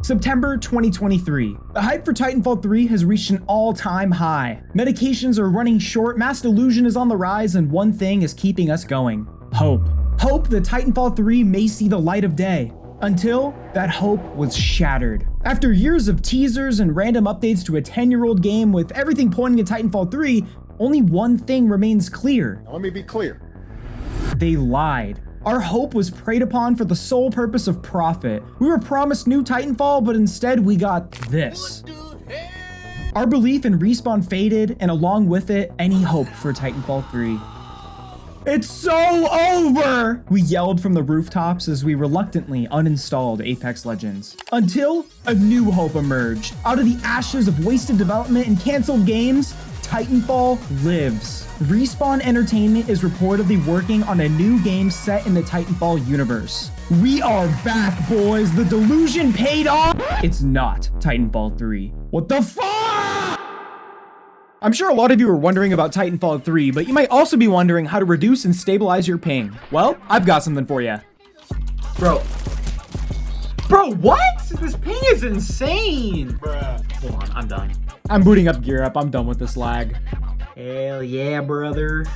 September 2023. The hype for Titanfall 3 has reached an all-time high. Medications are running short, mass delusion is on the rise, and one thing is keeping us going. Hope. Hope that Titanfall 3 may see the light of day. Until that hope was shattered. After years of teasers and random updates to a 10-year-old game with everything pointing to Titanfall 3, only one thing remains clear. Now, let me be clear. They lied. Our hope was preyed upon for the sole purpose of profit. We were promised new Titanfall, but instead we got this. Our belief in Respawn faded, and along with it, any hope for Titanfall 3. It's so over! We yelled from the rooftops as we reluctantly uninstalled Apex Legends. Until a new hope emerged. Out of the ashes of wasted development and canceled games, Titanfall lives. Respawn Entertainment is reportedly working on a new game set in the Titanfall universe. We are back, boys. The delusion paid off. It's not Titanfall 3. What the fuck? I'm sure a lot of you are wondering about Titanfall 3, but you might also be wondering how to reduce and stabilize your ping. Well, I've got something for you. Bro, what? This ping is insane. Bruh. Hold on, I'm done. I'm booting up GearUP. I'm done with this lag. Hell yeah, brother.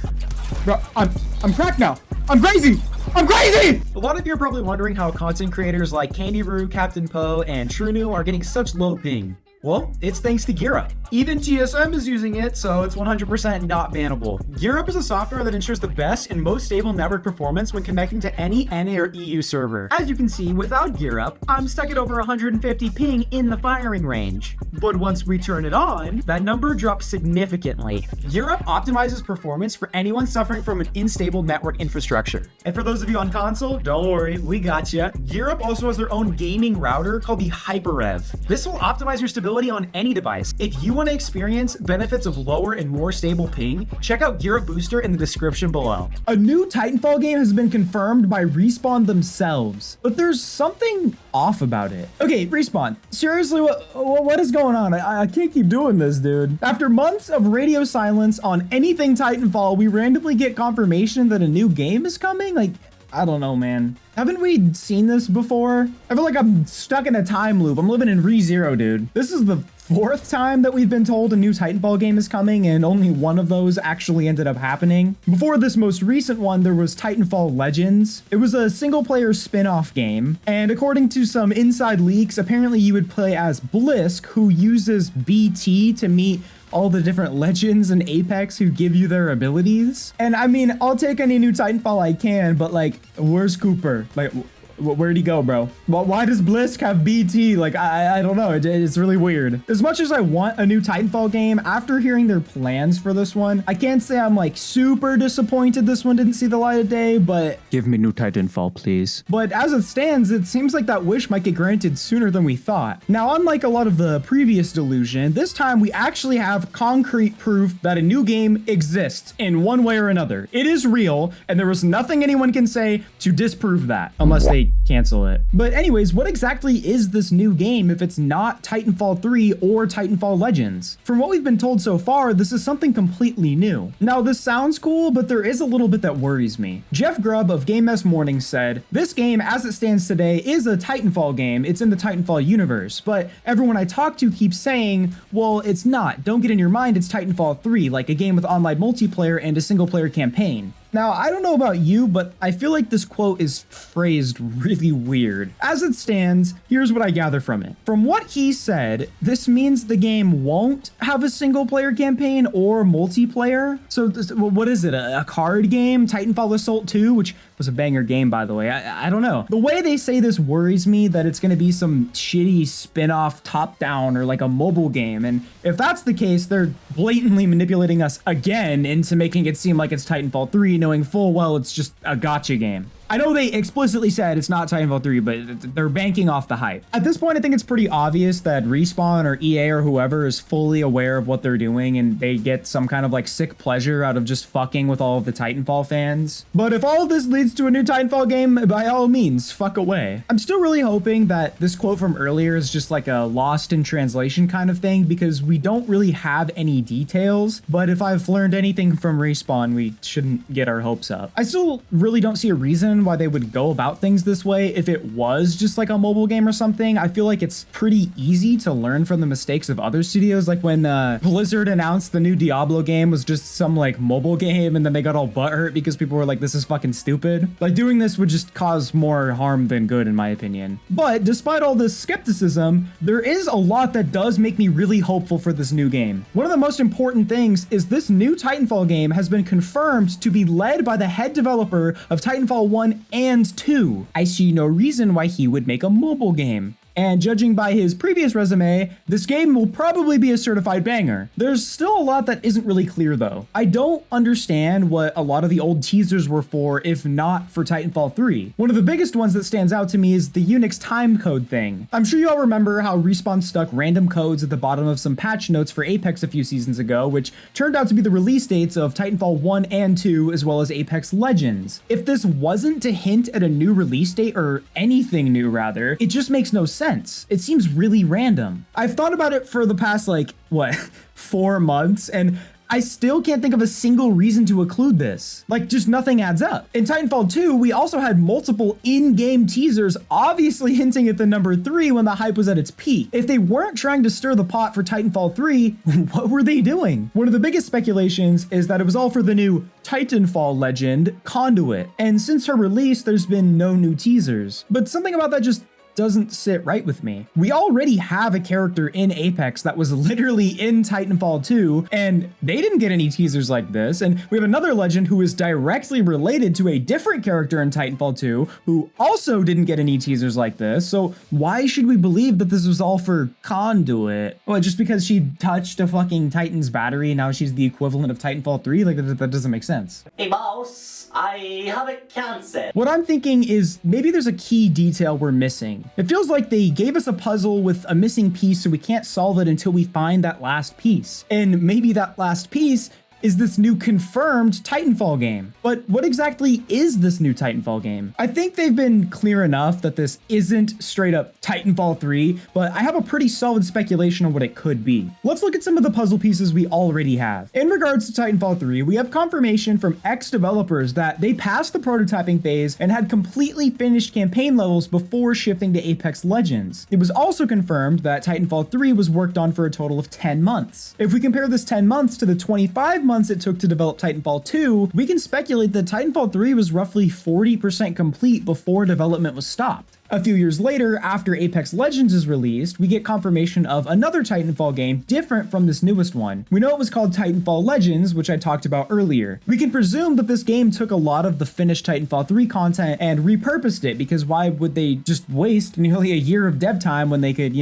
Bro, I'm cracked now. I'm crazy. I'm crazy! A lot of you are probably wondering how content creators like Candyroo, Captain Poe, and TrueNew are getting such low ping. Well, it's thanks to GearUP. Even TSM is using it, so it's 100% not bannable. GearUP is a software that ensures the best and most stable network performance when connecting to any NA or EU server. As you can see, without GearUP, I'm stuck at over 150 ping in the firing range. But once we turn it on, that number drops significantly. GearUP optimizes performance for anyone suffering from an unstable network infrastructure. And for those of you on console, don't worry, we got ya. GearUP also has their own gaming router called the HyperRev. This will optimize your stability on any device. If you want to experience benefits of lower and more stable ping, check out GearUP Booster in the description below. A new Titanfall game has been confirmed by Respawn themselves, but there's something off about it. Okay, Respawn, seriously, what is going on? I can't keep doing this, dude. After months of radio silence on anything Titanfall, we randomly get confirmation that a new game is coming? Like, I don't know, man. Haven't we seen this before? I feel like I'm stuck in a time loop. I'm living in ReZero, dude. This is the fourth time that we've been told a new Titanfall game is coming, and only one of those actually ended up happening. Before this most recent one, there was Titanfall Legends. It was a single-player spin-off game, and according to some inside leaks, apparently you would play as Blisk, who uses BT to meet all the different legends in Apex who give you their abilities. And I mean, I'll take any new Titanfall I can, but like, where's Cooper? Like, where'd he go, bro? Well, why does Blisk have BT? Like, I don't know. It's really weird. As much as I want a new Titanfall game, after hearing their plans for this one, I can't say I'm like super disappointed this one didn't see the light of day, but give me new Titanfall, please. But as it stands, it seems like that wish might get granted sooner than we thought. Now, unlike a lot of the previous delusion, this time we actually have concrete proof that a new game exists in one way or another. It is real, and there is nothing anyone can say to disprove that, unless they cancel it. But anyways, what exactly is this new game if it's not Titanfall 3 or Titanfall Legends? From what we've been told so far, this is something completely new. Now, this sounds cool, but there is a little bit that worries me. Jeff Grubb of Game Mess Morning said, "This game, as it stands today, is a Titanfall game. It's in the Titanfall universe, but everyone I talk to keeps saying, well, it's not. Don't get in your mind it's Titanfall 3, like a game with online multiplayer and a single-player campaign." Now, I don't know about you, but I feel like this quote is phrased really weird. As it stands, here's what I gather from it. From what he said, this means the game won't have a single-player campaign or multiplayer. So what is it, a card game? Titanfall Assault 2, which was a banger game, by the way. I don't know. The way they say this worries me that it's going to be some shitty spin-off top-down or like a mobile game. And if that's the case, they're blatantly manipulating us again into making it seem like it's Titanfall 3, knowing full well it's just a gotcha game. I know they explicitly said it's not Titanfall 3, but they're banking off the hype. At this point, I think it's pretty obvious that Respawn or EA or whoever is fully aware of what they're doing, and they get some kind of like sick pleasure out of just fucking with all of the Titanfall fans. But if all of this leads to a new Titanfall game, by all means, fuck away. I'm still really hoping that this quote from earlier is just like a lost in translation kind of thing, because we don't really have any details. But if I've learned anything from Respawn, we shouldn't get our hopes up. I still really don't see a reason reason why they would go about things this way if it was just like a mobile game or something. I feel like it's pretty easy to learn from the mistakes of other studios. Like when Blizzard announced the new Diablo game was just some like mobile game, and then they got all butthurt because people were like, this is fucking stupid. Like doing this would just cause more harm than good in my opinion. But despite all this skepticism, there is a lot that does make me really hopeful for this new game. One of the most important things is this new Titanfall game has been confirmed to be led by the head developer of Titanfall 1 and 2. I see no reason why he would make a mobile game. And judging by his previous resume, this game will probably be a certified banger. There's still a lot that isn't really clear though. I don't understand what a lot of the old teasers were for if not for Titanfall 3. One of the biggest ones that stands out to me is the Unix timecode thing. I'm sure you all remember how Respawn stuck random codes at the bottom of some patch notes for Apex a few seasons ago, which turned out to be the release dates of Titanfall 1 and 2 as well as Apex Legends. If this wasn't to hint at a new release date or anything new rather, it just makes no sense. It seems really random. I've thought about it for the past, like, what, 4 months, and I still can't think of a single reason to include this. Like, just nothing adds up. In Titanfall 2, we also had multiple in-game teasers obviously hinting at the number 3 when the hype was at its peak. If they weren't trying to stir the pot for Titanfall 3, what were they doing? One of the biggest speculations is that it was all for the new Titanfall legend, Conduit. And since her release, there's been no new teasers. But something about that just doesn't sit right with me. We already have a character in Apex that was literally in Titanfall 2, and they didn't get any teasers like this. And we have another legend who is directly related to a different character in Titanfall 2 who also didn't get any teasers like this. So why should we believe that this was all for Conduit? Well, just because she touched a fucking Titan's battery, now she's the equivalent of Titanfall 3? Like, that doesn't make sense. Hey boss, I have a cancer. What I'm thinking is maybe there's a key detail we're missing. It feels like they gave us a puzzle with a missing piece so we can't solve it until we find that last piece. And maybe that last piece is this new confirmed Titanfall game. But what exactly is this new Titanfall game? I think they've been clear enough that this isn't straight up Titanfall 3, but I have a pretty solid speculation on what it could be. Let's look at some of the puzzle pieces we already have. In regards to Titanfall 3, we have confirmation from ex-developers that they passed the prototyping phase and had completely finished campaign levels before shifting to Apex Legends. It was also confirmed that Titanfall 3 was worked on for a total of 10 months. If we compare this 10 months to the 25 months it took to develop Titanfall 2, we can speculate that Titanfall 3 was roughly 40% complete before development was stopped. A few years later, after Apex Legends is released, we get confirmation of another Titanfall game different from this newest one. We know it was called Titanfall Legends, which I talked about earlier. We can presume that this game took a lot of the finished Titanfall 3 content and repurposed it, because why would they just waste nearly a year of dev time when they could,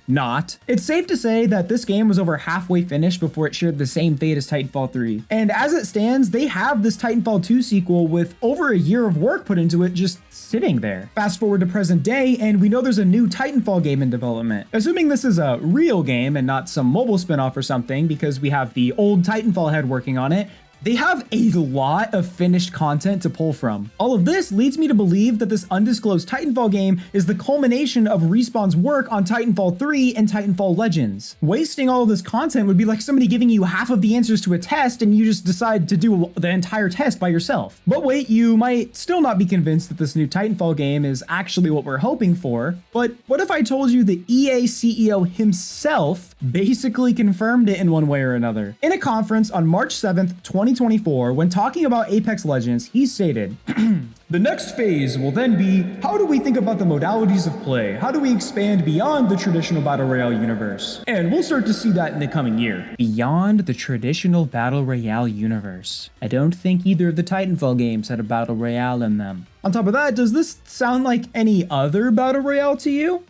not? It's safe to say that this game was over halfway finished before it shared the same fate as Titanfall 3. And as it stands, they have this Titanfall 2 sequel with over a year of work put into it just sitting there. Fast forward to present day, and we know there's a new Titanfall game in development. Assuming this is a real game and not some mobile spinoff or something, because we have the old Titanfall head working on it, they have a lot of finished content to pull from. All of this leads me to believe that this undisclosed Titanfall game is the culmination of Respawn's work on Titanfall 3 and Titanfall Legends. Wasting all of this content would be like somebody giving you half of the answers to a test and you just decide to do the entire test by yourself. But wait, you might still not be convinced that this new Titanfall game is actually what we're hoping for. But what if I told you the EA CEO himself basically confirmed it in one way or another? In a conference on March 7th, 2024, when talking about Apex Legends, he stated, "The next phase will then be, how do we think about the modalities of play? How do we expand beyond the traditional Battle Royale universe? And we'll start to see that in the coming year." Beyond the traditional Battle Royale universe. I don't think either of the Titanfall games had a Battle Royale in them. On top of that, does this sound like any other Battle Royale to you?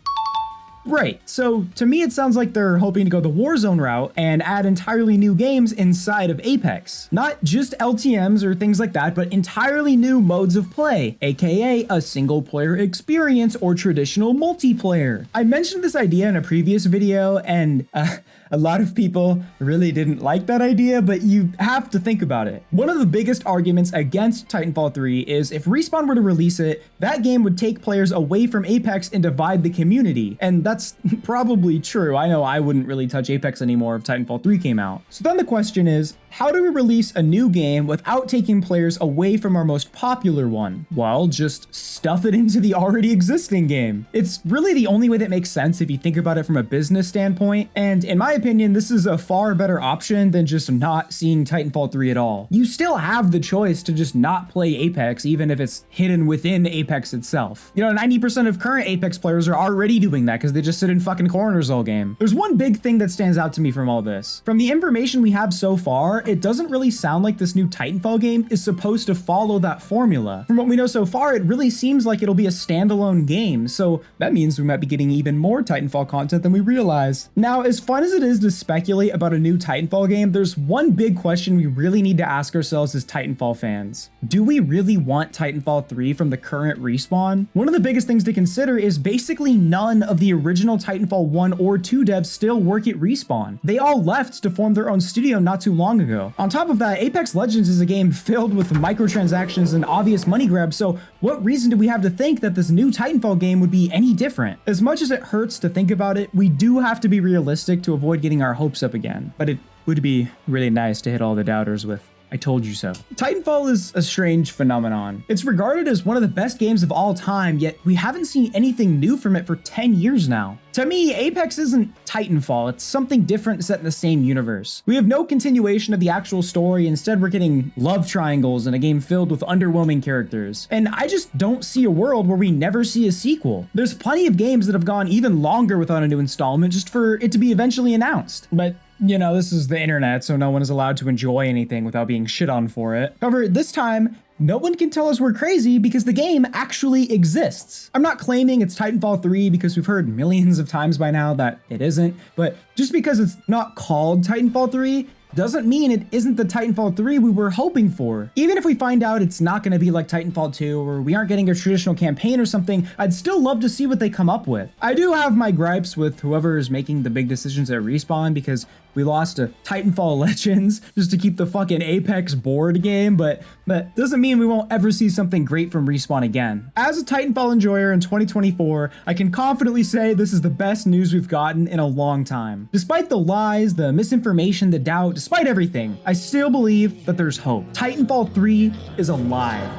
Right, so to me it sounds like they're hoping to go the Warzone route and add entirely new games inside of Apex. Not just LTMs or things like that, but entirely new modes of play, aka a single player experience or traditional multiplayer. I mentioned this idea in a previous video and a lot of people really didn't like that idea, but you have to think about it. One of the biggest arguments against Titanfall 3 is if Respawn were to release it, that game would take players away from Apex and divide the community. And that's probably true. I know I wouldn't really touch Apex anymore if Titanfall 3 came out. So then the question is, How do we release a new game without taking players away from our most popular one? Well, just stuff it into the already existing game. It's really the only way that makes sense if you think about it from a business standpoint, and in my opinion, this is a far better option than just not seeing Titanfall 3 at all. You still have the choice to just not play Apex, even if it's hidden within Apex itself. You know, 90% of current Apex players are already doing that because they just sit in fucking corners all game. There's one big thing that stands out to me from all this. From the information we have so far, it doesn't really sound like this new Titanfall game is supposed to follow that formula. From what we know so far, it really seems like it'll be a standalone game, so that means we might be getting even more Titanfall content than we realized. Now, as fun as it is to speculate about a new Titanfall game, there's one big question we really need to ask ourselves as Titanfall fans. Do we really want Titanfall 3 from the current Respawn? One of the biggest things to consider is basically none of the original Titanfall 1 or 2 devs still work at Respawn. They all left to form their own studio not too long ago. On top of that, Apex Legends is a game filled with microtransactions and obvious money grabs, so what reason do we have to think that this new Titanfall game would be any different? As much as it hurts to think about it, we do have to be realistic to avoid getting our hopes up again. But it would be really nice to hit all the doubters with "I told you so." Titanfall is a strange phenomenon. It's regarded as one of the best games of all time, yet we haven't seen anything new from it for 10 years now. To me, Apex isn't Titanfall, it's something different set in the same universe. We have no continuation of the actual story, instead we're getting love triangles in a game filled with underwhelming characters. And I just don't see a world where we never see a sequel. There's plenty of games that have gone even longer without a new installment just for it to be eventually announced. But you know, this is the internet, so no one is allowed to enjoy anything without being shit on for it. However, this time, no one can tell us we're crazy because the game actually exists. I'm not claiming it's Titanfall 3 because we've heard millions of times by now that it isn't, but just because it's not called Titanfall 3 doesn't mean it isn't the Titanfall 3 we were hoping for. Even if we find out it's not going to be like Titanfall 2 or we aren't getting a traditional campaign or something, I'd still love to see what they come up with. I do have my gripes with whoever is making the big decisions at Respawn because we lost to Titanfall Legends just to keep the fucking Apex board game, but that doesn't mean we won't ever see something great from Respawn again. As a Titanfall enjoyer in 2024, I can confidently say this is the best news we've gotten in a long time. Despite the lies, the misinformation, the doubt, despite everything, I still believe that there's hope. Titanfall 3 is alive.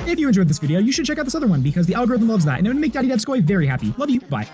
If you enjoyed this video, you should check out this other one because the algorithm loves that and it would make Daddy Devskoi very happy. Love you. Bye.